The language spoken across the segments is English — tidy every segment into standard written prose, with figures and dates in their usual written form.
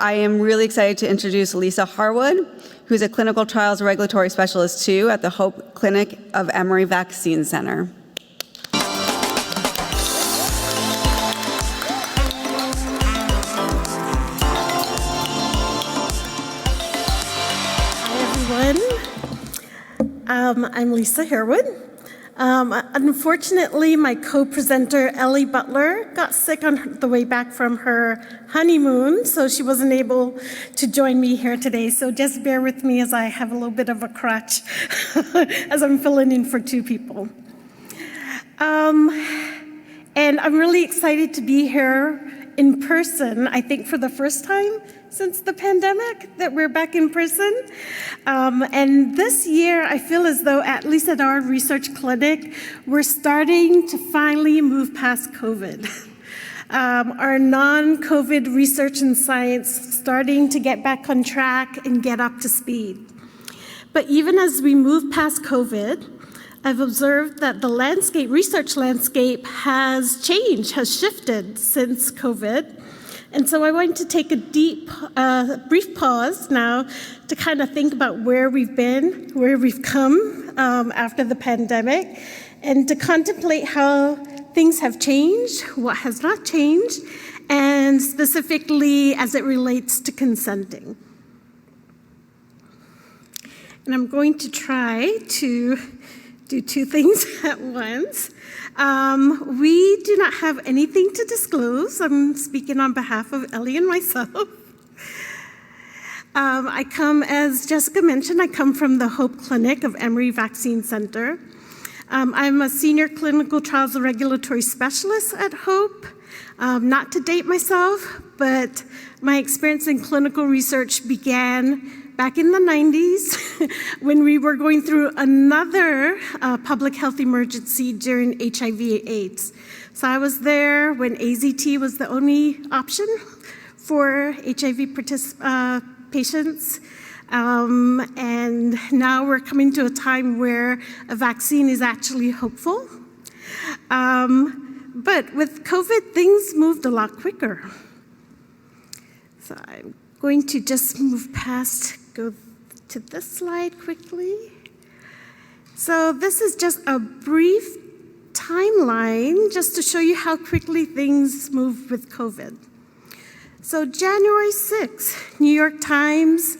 I am really excited to introduce Lisa Harewood, who's a clinical trials regulatory specialist too at the Hope Clinic of Emory Vaccine Center. Hi, everyone. I'm Lisa Harewood. Unfortunately, my co-presenter, Ellie Butler, got sick on the way back from her honeymoon, so she wasn't able to join me here today. So just bear with me as I have a little bit of a crutch as I'm filling in for two people. And I'm really excited to be here in person, I think for the first time since the pandemic, that we're back in person. And this year, I feel as though, at least at our research clinic, we're starting to finally move past COVID. Our non-COVID research and science starting to get back on track and get up to speed. But even as we move past COVID, I've observed that the research landscape has changed, has shifted since COVID. And so I want to take a brief pause now to kind of think about where we've been, where we've come after the pandemic, and to contemplate how things have changed, what has not changed, and specifically as it relates to consenting. And I'm going to try to do two things at once. We do not have anything to disclose. I'm speaking on behalf of Ellie and myself. I come, as Jessica mentioned, I come from the Hope Clinic of Emory Vaccine Center. I'm a senior clinical trials and regulatory specialist at Hope. Not to date myself, but my experience in clinical research began back in the 90s when we were going through another public health emergency during HIV/AIDS. So I was there when AZT was the only option for HIV patients. And now we're coming to a time where a vaccine is actually hopeful. But with COVID, things moved a lot quicker. So I'm going to just move past, go to this slide quickly. So this is just a brief timeline just to show you how quickly things move with COVID. So January 6th, New York Times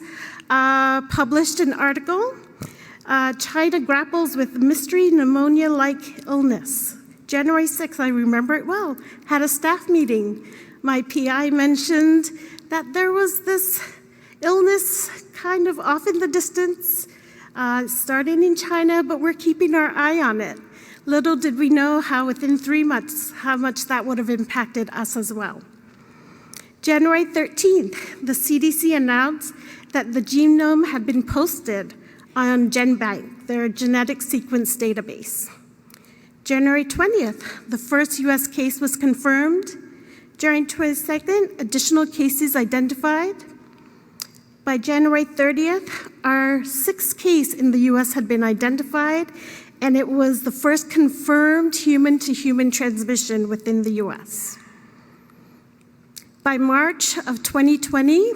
published an article, China grapples with mystery pneumonia-like illness. January 6th, I remember it well, had a staff meeting. My PI mentioned that there was this illness kind of off in the distance, starting in China, but we're keeping our eye on it. Little did we know how within 3 months, how much that would have impacted us as well. January 13th, the CDC announced that the genome had been posted on GenBank, their genetic sequence database. January 20th, the first US case was confirmed. January 22nd, additional cases identified. By January 30th, our 6th case in the US had been identified, and it was the first confirmed human-to-human transmission within the US. By March of 2020,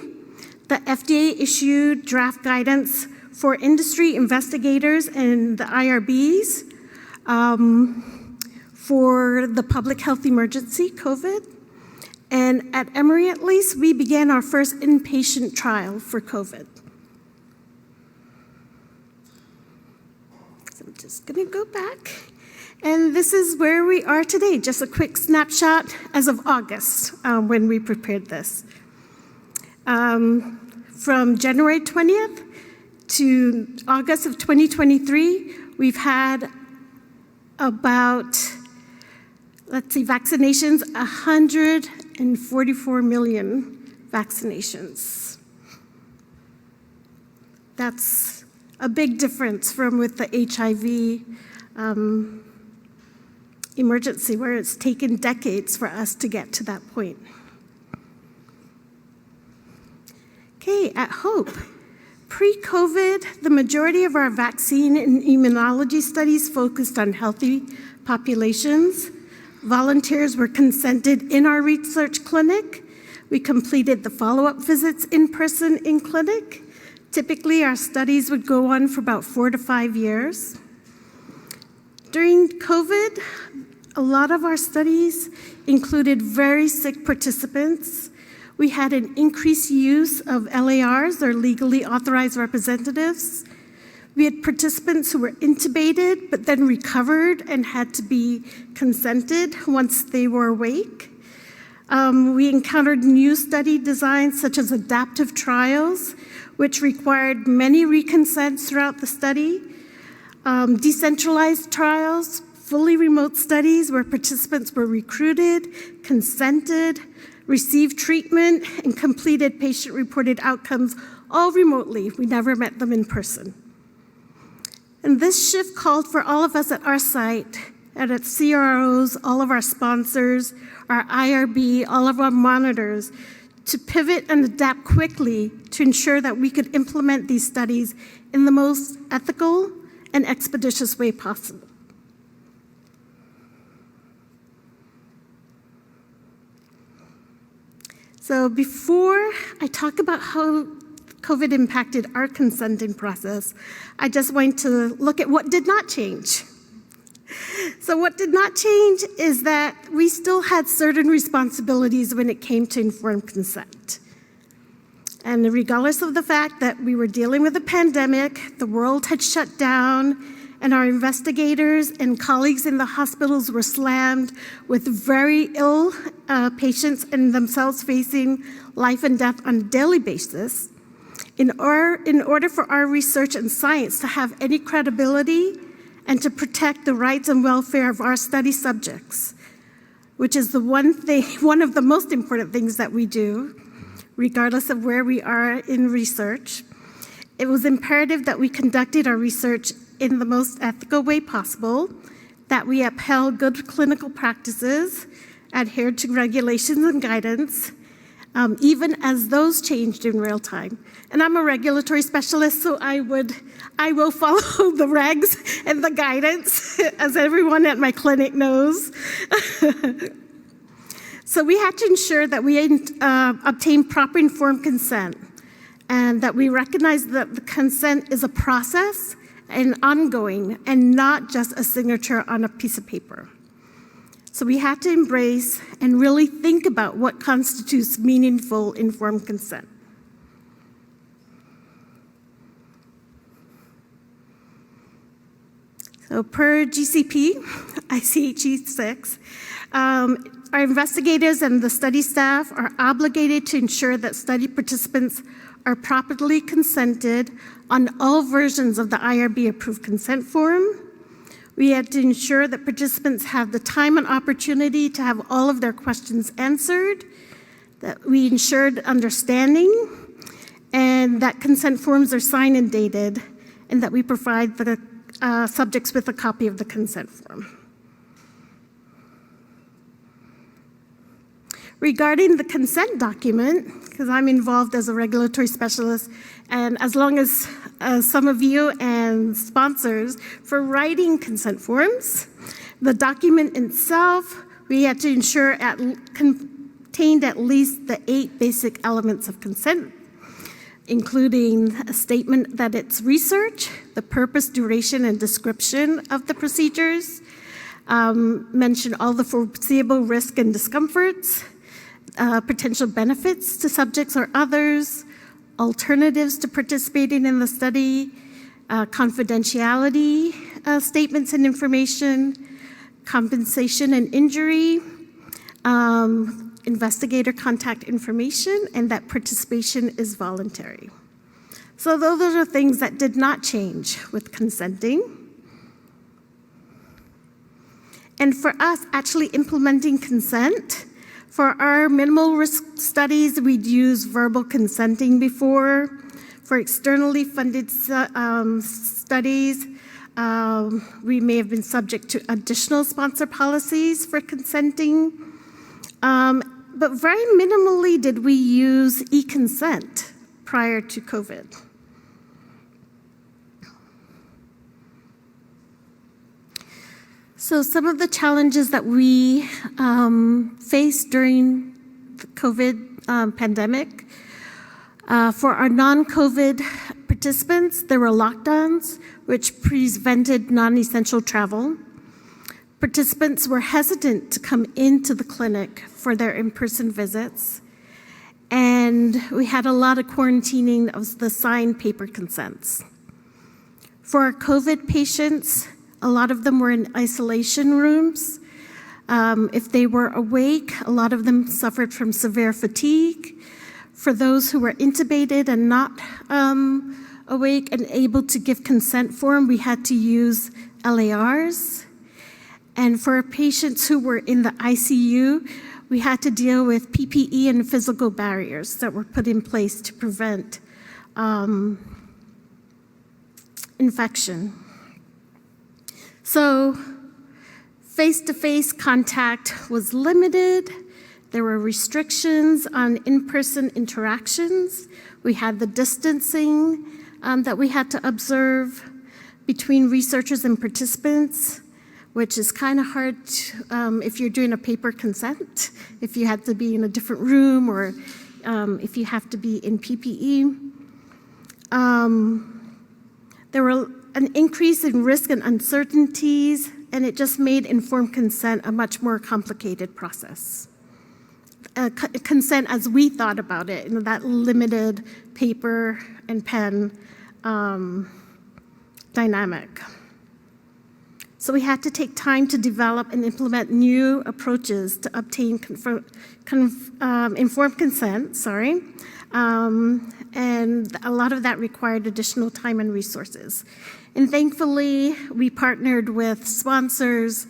the FDA issued draft guidance for industry investigators and the IRBs for the public health emergency, COVID. And at Emory, at least, we began our first inpatient trial for COVID. So I'm just going to go back. And this is where we are today, just a quick snapshot as of August when we prepared this. From January 20th to August of 2023, we've had about, vaccinations, 144 million vaccinations. That's a big difference from with the HIV emergency, where it's taken decades for us to get to that point. Okay, at Hope, pre-COVID, the majority of our vaccine and immunology studies focused on healthy populations. Volunteers were consented in our research clinic, We completed the follow-up visits in person in clinic. Typically, our studies would go on for about 4 to 5 years. During COVID, a lot of our studies included very sick participants. We had an increased use of LARs, or legally authorized representatives. We had participants who were intubated, but then recovered and had to be consented once they were awake. We encountered new study designs, such as adaptive trials, which required many reconsents throughout the study. Decentralized trials, fully remote studies where participants were recruited, consented, received treatment, and completed patient-reported outcomes all remotely. We never met them in person. And this shift called for all of us at our site, and at CROs, all of our sponsors, our IRB, all of our monitors, to pivot and adapt quickly to ensure that we could implement these studies in the most ethical and expeditious way possible. So before I talk about how COVID impacted our consenting process, I just want to look at what did not change. So what did not change is that we still had certain responsibilities when it came to informed consent. And regardless of the fact that we were dealing with a pandemic, the world had shut down, and our investigators and colleagues in the hospitals were slammed with very ill patients and themselves facing life and death on a daily basis. In order for our research and science to have any credibility and to protect the rights and welfare of our study subjects, which is one of the most important things that we do, regardless of where we are in research, it was imperative that we conducted our research in the most ethical way possible, that we upheld good clinical practices, adhered to regulations and guidance, even as those changed in real time. And I'm a regulatory specialist, so I will follow the regs and the guidance, as everyone at my clinic knows. So we had to ensure that we obtained proper informed consent, and that we recognize that the consent is a process and ongoing, and not just a signature on a piece of paper. So we had to embrace and really think about what constitutes meaningful informed consent. So per GCP, ICHE 6, our investigators and the study staff are obligated to ensure that study participants are properly consented on all versions of the IRB-approved consent form. We had to ensure that participants have the time and opportunity to have all of their questions answered, that we ensured understanding, and that consent forms are signed and dated, and that we provide the subjects with a copy of the consent form. Regarding the consent document, because I'm involved as a regulatory specialist, and as long as some of you and sponsors for writing consent forms, the document itself, we had to ensure contained at least the 8 basic elements of consent, including a statement that it's research, the purpose, duration, and description of the procedures, mention all the foreseeable risk and discomforts, potential benefits to subjects or others, alternatives to participating in the study, confidentiality statements and information, compensation and injury, investigator contact information, and that participation is voluntary. So those are things that did not change with consenting. And for us, actually implementing consent, for our minimal risk studies, we'd use verbal consenting before. For externally funded studies, we may have been subject to additional sponsor policies for consenting. But very minimally did we use e-consent prior to COVID. So some of the challenges that we faced during COVID pandemic. For our non-COVID participants, there were lockdowns, which prevented non-essential travel. Participants were hesitant to come into the clinic for their in-person visits. And we had a lot of quarantining of the signed paper consents. For our COVID patients, a lot of them were in isolation rooms. If they were awake, a lot of them suffered from severe fatigue. For those who were intubated and not awake and able to give consent form, we had to use LARs. And for patients who were in the ICU, we had to deal with PPE and physical barriers that were put in place to prevent infection. So face-to-face contact was limited. There were restrictions on in-person interactions. We had the distancing that we had to observe between researchers and participants, which is kind of hard if you're doing a paper consent, if you had to be in a different room or if you have to be in PPE. There were an increase in risk and uncertainties, and it just made informed consent a much more complicated process. Consent as we thought about it, in that limited paper and pen dynamic. So we had to take time to develop and implement new approaches to obtain informed consent, and a lot of that required additional time and resources. And thankfully, we partnered with sponsors,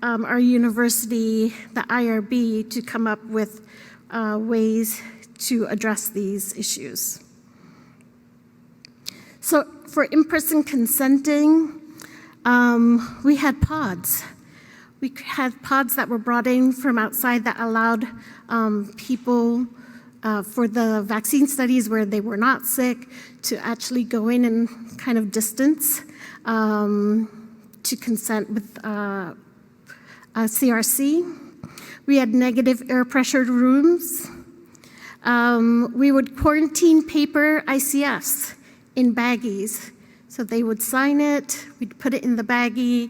our university, the IRB, to come up with ways to address these issues. So for in-person consenting, we had pods. We had pods that were brought in from outside that allowed people for the vaccine studies where they were not sick to actually go in and kind of distance to consent with CRC. We had negative air pressure rooms. We would quarantine paper ICFs in baggies. So they would sign it, we'd put it in the baggie,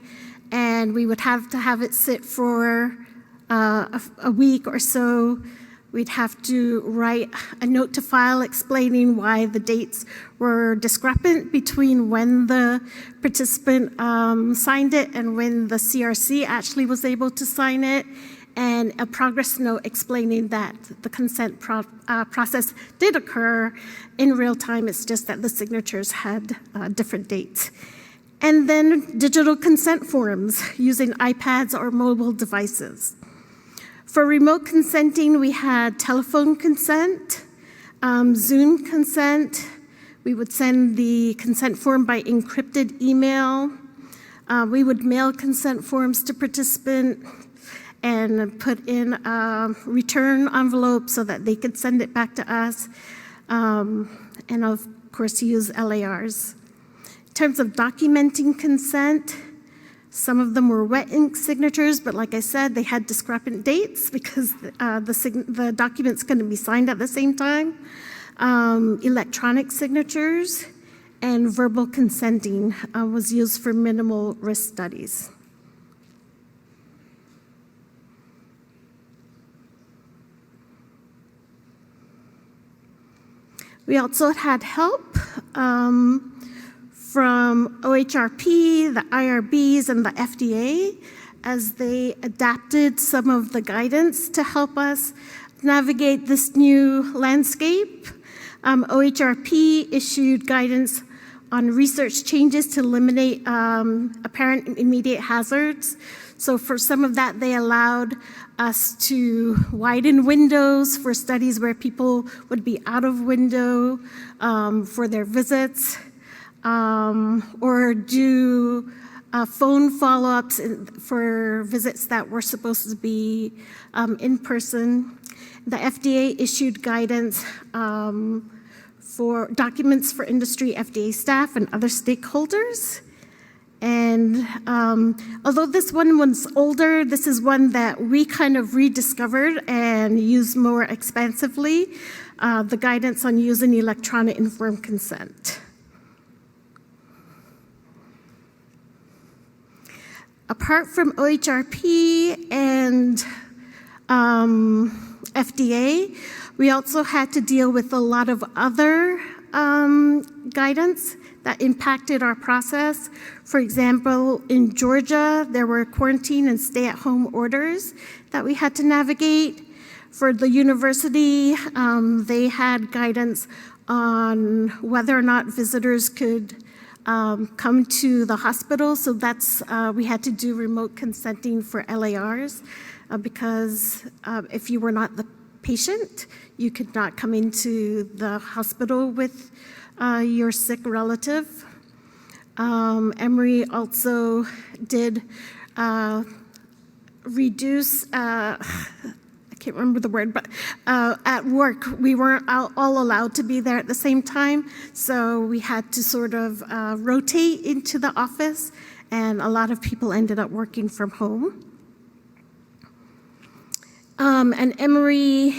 and we would have to have it sit for a week or so. We'd have to write a note to file explaining why the dates were discrepant between when the participant signed it and when the CRC actually was able to sign it, and a progress note explaining that the consent process did occur in real time. It's just that the signatures had different dates. And then digital consent forms using iPads or mobile devices. For remote consenting, we had telephone consent, Zoom consent. We would send the consent form by encrypted email. We would mail consent forms to participants and put in a return envelope so that they could send it back to us, and of course use LARs. In terms of documenting consent, some of them were wet ink signatures, but like I said, they had discrepant dates because the document's going to be signed at the same time. Electronic signatures and verbal consenting was used for minimal risk studies. We also had help from OHRP, the IRBs, and the FDA as they adapted some of the guidance to help us navigate this new landscape. OHRP issued guidance on research changes to eliminate apparent immediate hazards. So for some of that, they allowed us to widen windows for studies where people would be out of window for their visits, or do phone follow-ups for visits that were supposed to be in person. The FDA issued guidance for documents for industry, FDA staff, and other stakeholders. And although this one was older, this is one that we kind of rediscovered and used more expansively, the guidance on using electronic informed consent. Apart from OHRP and FDA, we also had to deal with a lot of other guidance that impacted our process. For example, in Georgia, there were quarantine and stay-at-home orders that we had to navigate. For the university, they had guidance on whether or not visitors could come to the hospital. So that's, we had to do remote consenting for LARs because if you were not the patient, you could not come into the hospital with your sick relative. Emory also did reduce, I can't remember the word, but at work, we weren't all allowed to be there at the same time, so we had to sort of rotate into the office, and a lot of people ended up working from home. And Emory,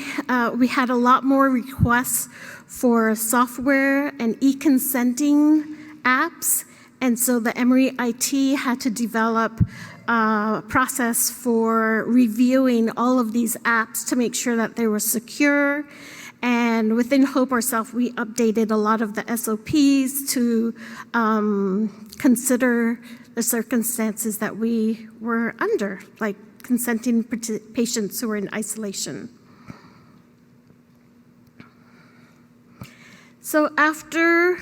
we had a lot more requests for software and e-consenting apps, and so the Emory IT had to develop a process for reviewing all of these apps to make sure that they were secure. And within Hope ourselves, we updated a lot of the SOPs to consider the circumstances that we were under, like consenting patients who were in isolation. So after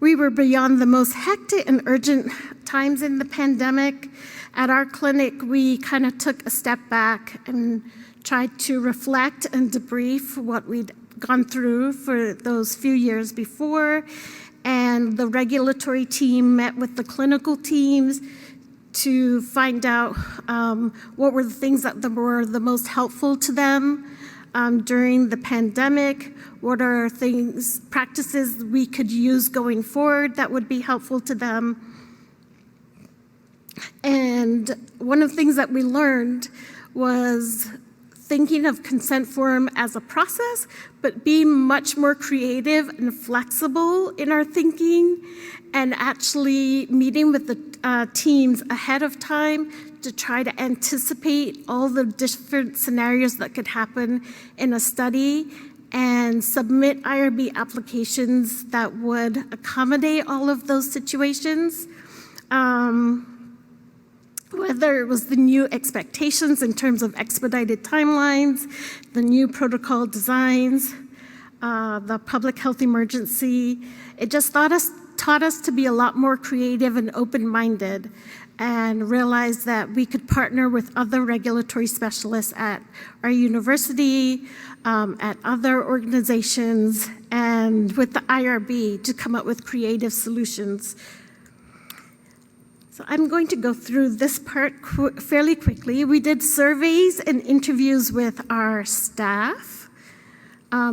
we were beyond the most hectic and urgent times in the pandemic, at our clinic, we kind of took a step back and tried to reflect and debrief what we'd gone through for those few years before. And the regulatory team met with the clinical teams to find out what were the things that were the most helpful to them during the pandemic, what are things, practices we could use going forward that would be helpful to them. And one of the things that we learned was thinking of consent form as a process, but being much more creative and flexible in our thinking, and actually meeting with the teams ahead of time to try to anticipate all the different scenarios that could happen in a study and submit IRB applications that would accommodate all of those situations. Whether it was the new expectations in terms of expedited timelines, the new protocol designs, the public health emergency, it just taught us to be a lot more creative and open-minded, and realize that we could partner with other regulatory specialists at our university, at other organizations, and with the IRB to come up with creative solutions. So I'm going to go through this part fairly quickly. We did surveys and interviews with our staff.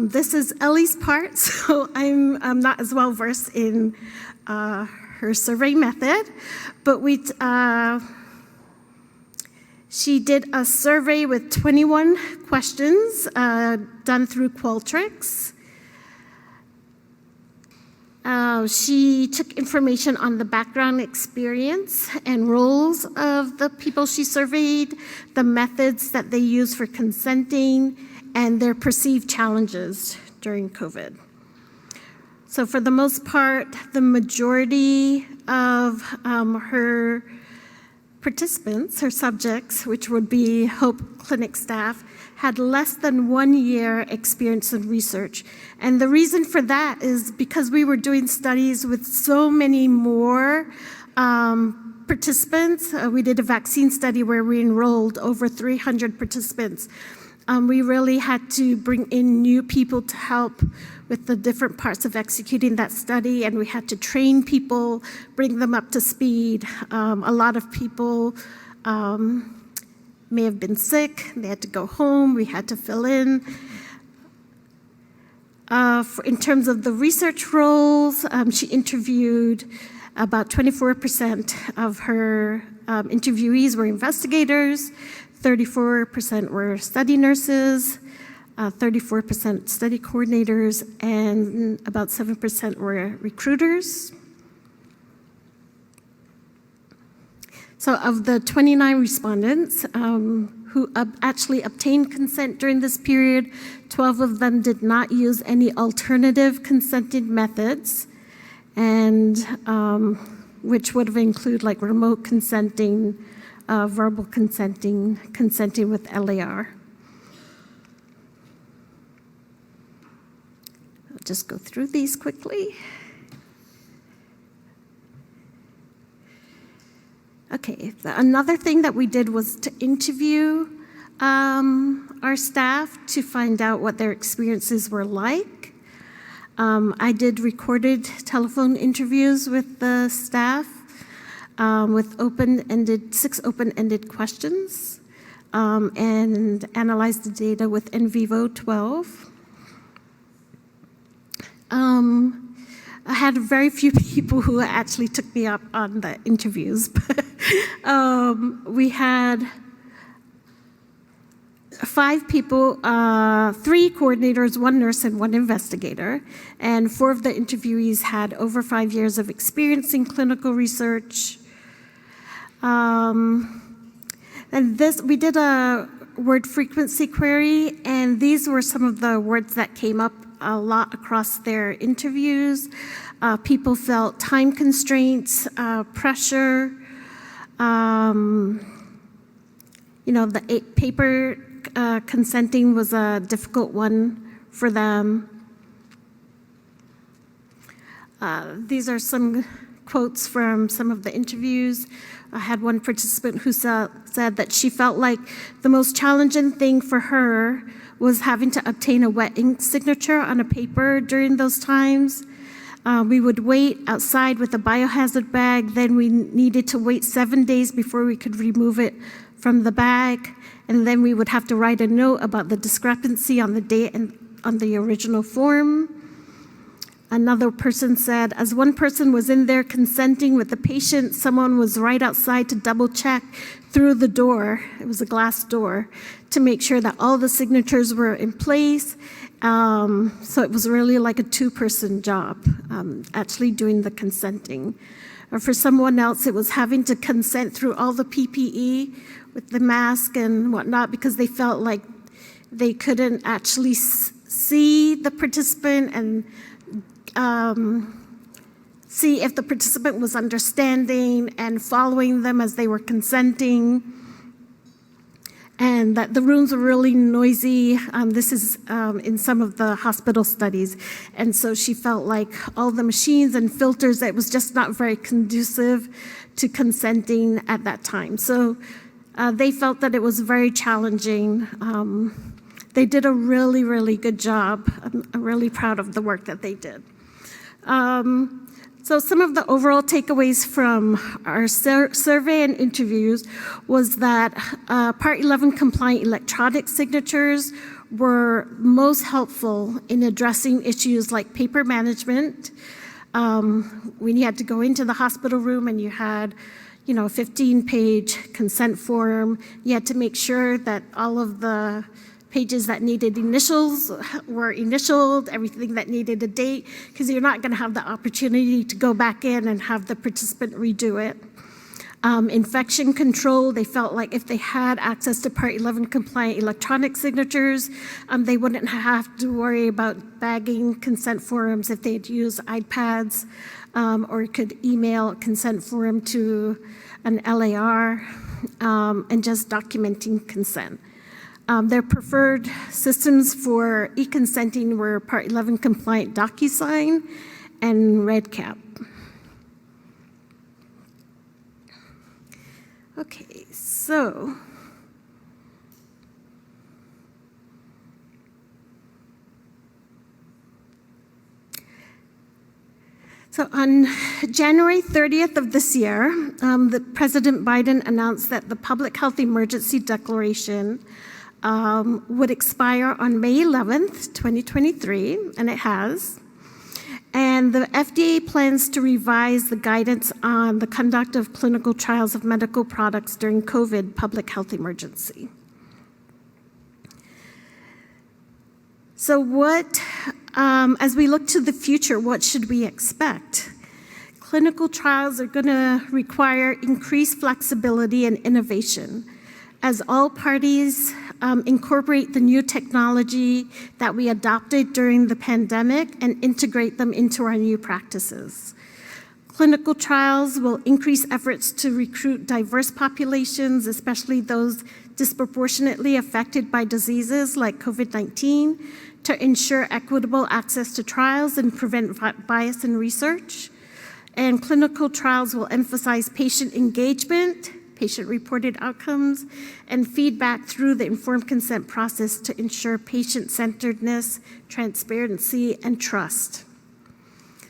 This is Ellie's part, so I'm not as well versed in her survey method, but she did a survey with 21 questions done through Qualtrics. She took information on the background experience and roles of the people she surveyed, the methods that they use for consenting, and their perceived challenges during COVID. So for the most part, the majority of her participants, her subjects, which would be Hope Clinic staff, had less than 1 year experience in research. And the reason for that is because we were doing studies with so many more participants. We did a vaccine study where we enrolled over 300 participants. We really had to bring in new people to help with the different parts of executing that study, and we had to train people, bring them up to speed. A lot of people may have been sick, they had to go home, we had to fill in. In terms of the research roles, she interviewed About 24% of her interviewees were investigators, 34% were study nurses, 34% study coordinators, and about 7% were recruiters. So of the 29 respondents who actually obtained consent during this period, 12 of them did not use any alternative consenting methods, and which would have included like remote consenting, verbal consenting, consenting with LAR. I'll just go through these quickly. Okay, another thing that we did was to interview our staff to find out what their experiences were like. I did recorded telephone interviews with the staff with six open-ended questions, and analyzed the data with NVivo 12. I had very few people who actually took me up on the interviews. We had 5 people, 3 coordinators, 1 nurse, and 1 investigator. And 4 of the interviewees had over 5 years of experience in clinical research. And we did a word frequency query, and these were some of the words that came up a lot across their interviews. People felt time constraints, pressure, the paper consenting was a difficult one for them. These are some quotes from some of the interviews. I had one participant who said that she felt like the most challenging thing for her was having to obtain a wet ink signature on a paper during those times. We would wait outside with a biohazard bag, then we needed to wait 7 days before we could remove it from the bag, and then we would have to write a note about the discrepancy on the date and on the original form. Another person said, as one person was in there consenting with the patient, someone was right outside to double check through the door, it was a glass door, to make sure that all the signatures were in place. So it was really like a 2-person job, actually doing the consenting. Or for someone else, it was having to consent through all the PPE with the mask and whatnot because they felt like they couldn't actually see the participant and see if the participant was understanding and following them as they were consenting, and that the rooms were really noisy. This is in some of the hospital studies, and so she felt like all the machines and filters, that was just not very conducive to consenting at that time. So they felt that it was very challenging. They did a really, really good job. I'm really proud of the work that they did. So some of the overall takeaways from our survey and interviews was that Part 11 compliant electronic signatures were most helpful in addressing issues like paper management. When you had to go into the hospital room and you had a 15-page consent form, you had to make sure that all of the pages that needed initials were initialed, everything that needed a date, because you're not going to have the opportunity to go back in and have the participant redo it. Infection control, they felt like if they had access to Part 11 compliant electronic signatures, they wouldn't have to worry about bagging consent forms if they'd use iPads, or could email a consent form to an LAR, and just documenting consent. Their preferred systems for e-consenting were Part 11 compliant DocuSign and REDCap. Okay, so on January 30th of this year, President Biden announced that the Public Health Emergency Declaration would expire on May 11th, 2023, and it has. And And the FDA plans to revise the guidance on the conduct of clinical trials of medical products during COVID public health emergency. So as we look to the future, what should we expect? Clinical trials are going to require increased flexibility and innovation as all parties incorporate the new technology that we adopted during the pandemic and integrate them into our new practices. Clinical trials will increase efforts to recruit diverse populations, especially those disproportionately affected by diseases like COVID-19, to ensure equitable access to trials and prevent bias in research. And clinical trials will emphasize patient engagement, patient-reported outcomes, and feedback through the informed consent process to ensure patient-centeredness, transparency, and trust.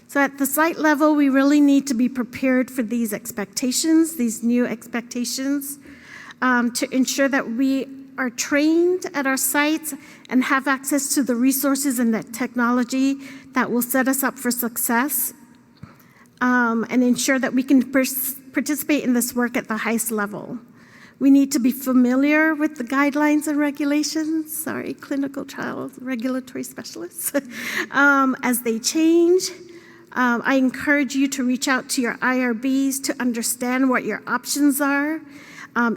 So at the site level, we really need to be prepared for these expectations, these new expectations, to ensure that we are trained at our sites and have access to the resources and the technology that will set us up for success, and ensure that we can participate in this work at the highest level. We need to be familiar with the guidelines and regulations, clinical trial regulatory specialists, as they change. I encourage you to reach out to your IRBs to understand what your options are,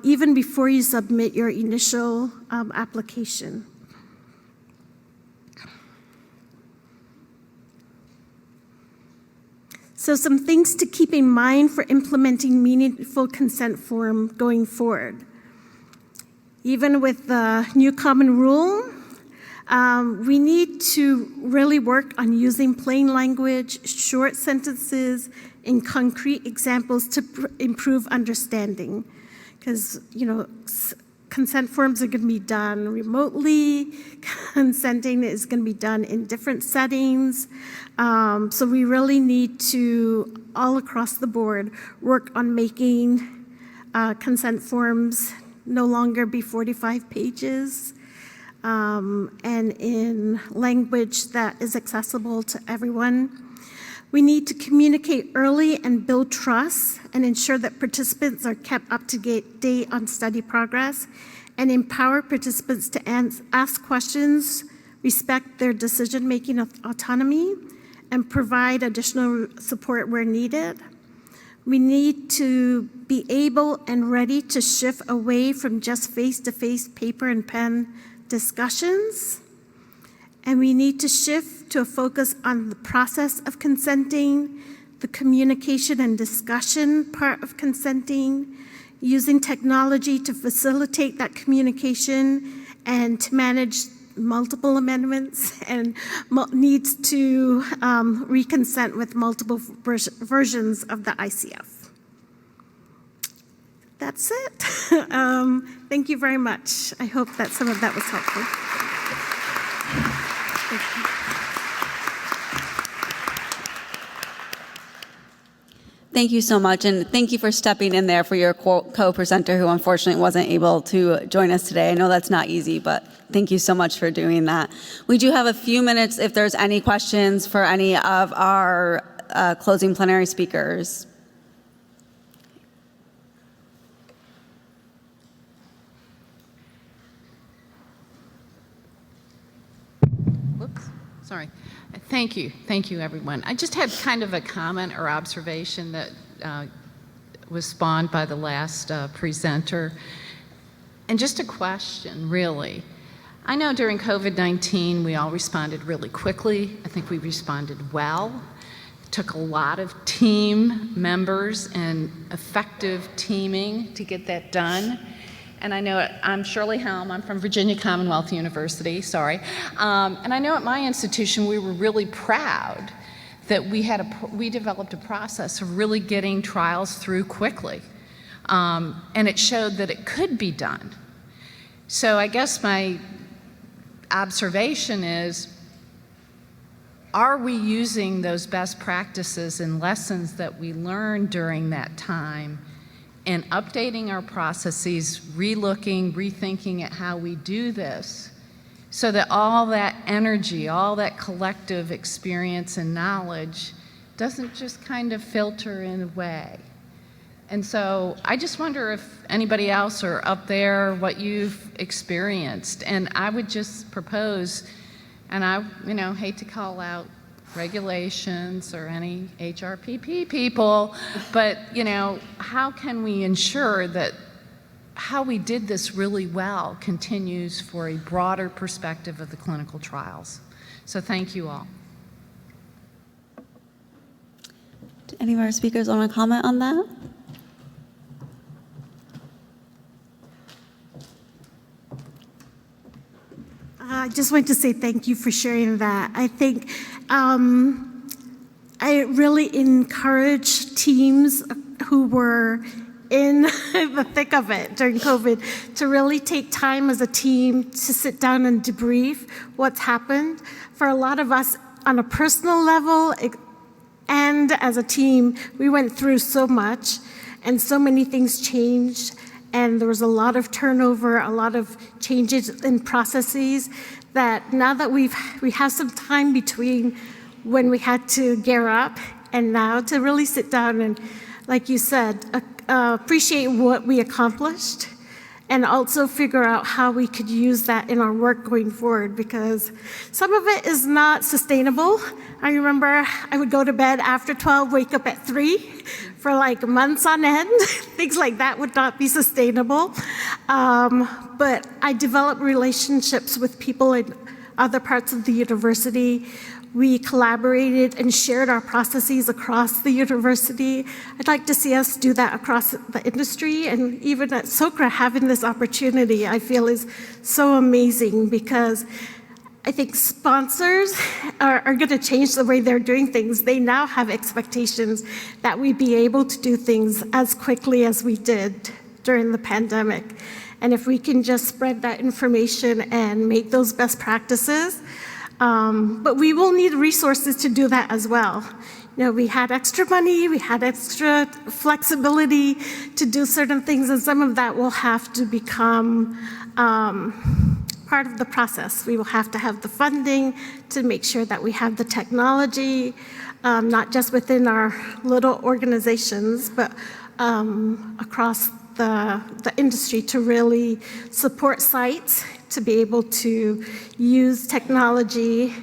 even before you submit your initial application. So some things to keep in mind for implementing meaningful consent form going forward. Even with the new common rule, we need to really work on using plain language, short sentences, and concrete examples to improve understanding. Because, consent forms are going to be done remotely. Consenting is going to be done in different settings. So we really need to, all across the board, work on making consent forms no longer be 45 pages and in language that is accessible to everyone. We need to communicate early and build trust and ensure that participants are kept up to date on study progress and empower participants to ask questions, respect their decision-making autonomy, and provide additional support where needed. We need to be able and ready to shift away from just face-to-face paper and pen discussions. And we need to shift to a focus on the process of consenting, the communication and discussion part of consenting, using technology to facilitate that communication and to manage multiple amendments and needs to reconsent with multiple versions of the ICF. That's it. Thank you very much. I hope that some of that was helpful. Thank you so much, and thank you for stepping in there for your co-presenter who unfortunately wasn't able to join us today. I know that's not easy, but thank you so much for doing that. We do have a few minutes if there's any questions for any of our closing plenary speakers. Whoops, sorry. Thank you, everyone. I just had kind of a comment or observation that was spawned by the last presenter, and just a question, really. I know during COVID-19, we all responded really quickly. I think we responded well. It took a lot of team members and effective teaming to get that done. And I know I'm Shirley Helm, I'm from Virginia Commonwealth University, sorry. And I know at my institution we were really proud that we developed a process of really getting trials through quickly. And it showed that it could be done. So I guess my observation is, are we using those best practices and lessons that we learned during that time and updating our processes, relooking, rethinking at how we do this so that all that energy, all that collective experience and knowledge doesn't just kind of filter in away. And so I just wonder if anybody else or up there what you've experienced. And I would just propose, and I hate to call out regulations or any HRPP people, but how can we ensure that how we did this really well continues for a broader perspective of the clinical trials? So thank you all. Do any of our speakers want to comment on that? I just want to say thank you for sharing that. I think I really encourage teams who were in the thick of it during COVID to really take time as a team to sit down and debrief what's happened. For a lot of us on a personal level and as a team, we went through so much and so many things changed. And there was a lot of turnover, a lot of changes in processes that now that we have some time between when we had to gear up and now to really sit down and, like you said, appreciate what we accomplished and also figure out how we could use that in our work going forward, because some of it is not sustainable. I remember I would go to bed after 12, wake up at 3 for like months on end. Things like that would not be sustainable. But I developed relationships with people in other parts of the university. We collaborated and shared our processes across the university. I'd like to see us do that across the industry, and even at SOCRA, having this opportunity, I feel is so amazing, because I think sponsors are going to change the way they're doing things. They now have expectations that we be able to do things as quickly as we did during the pandemic. And if we can just spread that information and make those best practices, but we will need resources to do that as well. We had extra money, we had extra flexibility to do certain things, and some of that will have to become part of the process. We will have to have the funding to make sure that we have the technology, not just within our little organizations, but across the industry to really support sites to be able to use technology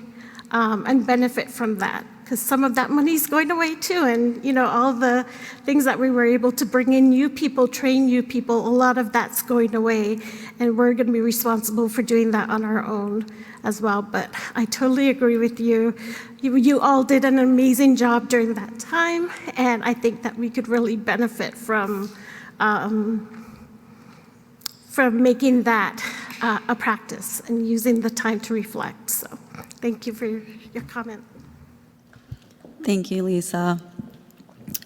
and benefit from that. Because some of that money is going away too, and all the things that we were able to bring in new people, train new people, a lot of that's going away, and we're going to be responsible for doing that on our own as well. But I totally agree with you. You all did an amazing job during that time, and I think that we could really benefit from making that a practice and using the time to reflect. So thank you for your comment. Thank you, Lisa.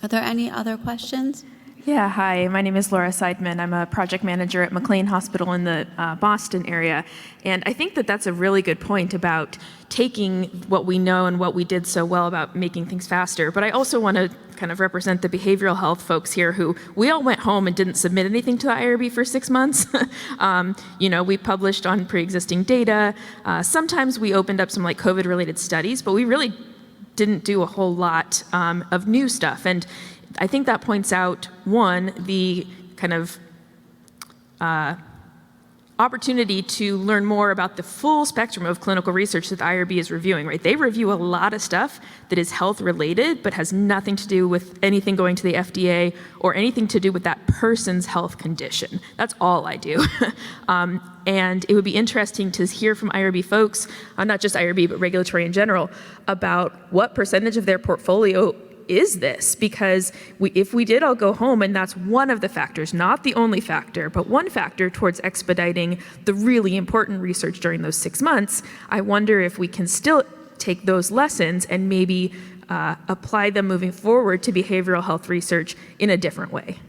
Are there any other questions? Yeah, hi, my name is Laura Seidman. I'm a project manager at McLean Hospital in the Boston area. And I think that that's a really good point about taking what we know and what we did so well about making things faster. But I also want to kind of represent the behavioral health folks here who, we all went home and didn't submit anything to the IRB for 6 months. We published on pre-existing data. Sometimes we opened up some like COVID-related studies, but we really didn't do a whole lot of new stuff. And I think that points out, one, the kind of opportunity to learn more about the full spectrum of clinical research that the IRB is reviewing, right? They review a lot of stuff that is health related, but has nothing to do with anything going to the FDA or anything to do with that person's health condition. That's all I do. And it would be interesting to hear from IRB folks, not just IRB, but regulatory in general, about what percentage of their portfolio is this? Because if we did all go home, and that's one of the factors, not the only factor, but one factor towards expediting the really important research during those 6 months, I wonder if we can still take those lessons and maybe apply them moving forward to behavioral health research in a different way.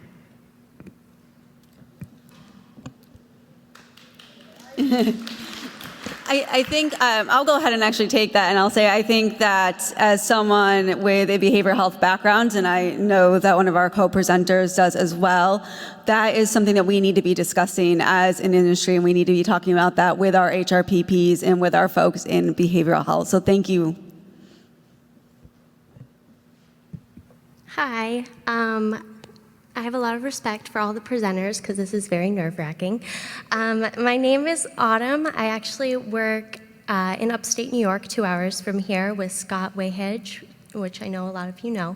I think I'll go ahead and actually take that, and I'll say I think that as someone with a behavioral health background, and I know that one of our co-presenters does as well, that is something that we need to be discussing as an industry, and we need to be talking about that with our HRPPs and with our folks in behavioral health. So thank you. Hi. I have a lot of respect for all the presenters because this is very nerve-wracking. My name is Autumn. I actually work in upstate New York, 2 hours from here, with Scott Wayhedge, which I know a lot of you know.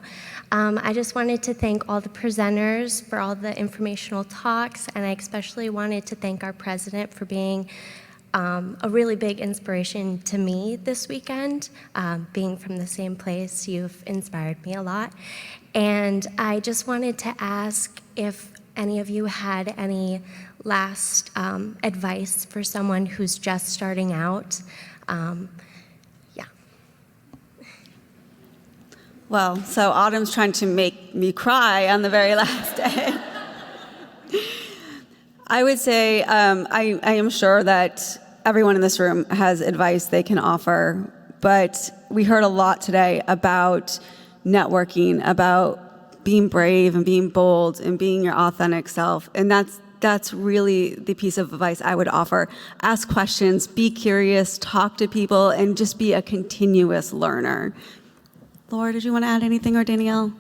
I just wanted to thank all the presenters for all the informational talks, and I especially wanted to thank our president for being a really big inspiration to me this weekend. Being from the same place, you've inspired me a lot. And I just wanted to ask if any of you had any last advice for someone who's just starting out. Yeah. Well, so Autumn's trying to make me cry on the very last day. I would say I am sure that everyone in this room has advice they can offer, but we heard a lot today about networking, about being brave and being bold and being your authentic self. And that's really the piece of advice I would offer. Ask questions, be curious, talk to people, and just be a continuous learner. Laura, did you want to add anything, or Danielle?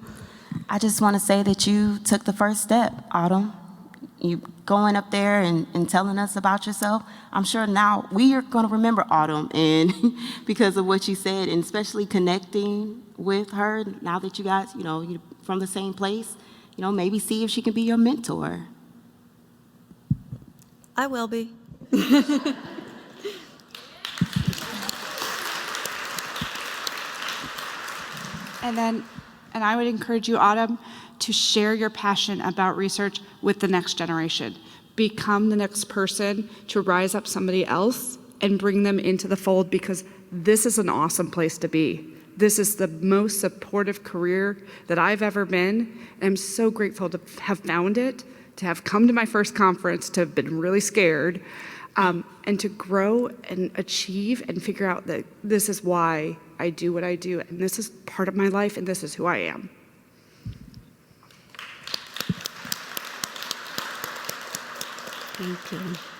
I just want to say that you took the first step, Autumn. You going up there and telling us about yourself. I'm sure now we are going to remember Autumn, and because of what you said, and especially connecting with her now that you guys, you're from the same place, maybe see if she can be your mentor. I will be. And I would encourage you, Autumn, to share your passion about research with the next generation. Become the next person to rise up somebody else and bring them into the fold, because this is an awesome place to be. This is the most supportive career that I've ever been. And I'm so grateful to have found it, to have come to my first conference, to have been really scared, and to grow and achieve and figure out that this is why I do what I do, and this is part of my life, and this is who I am. Thank you.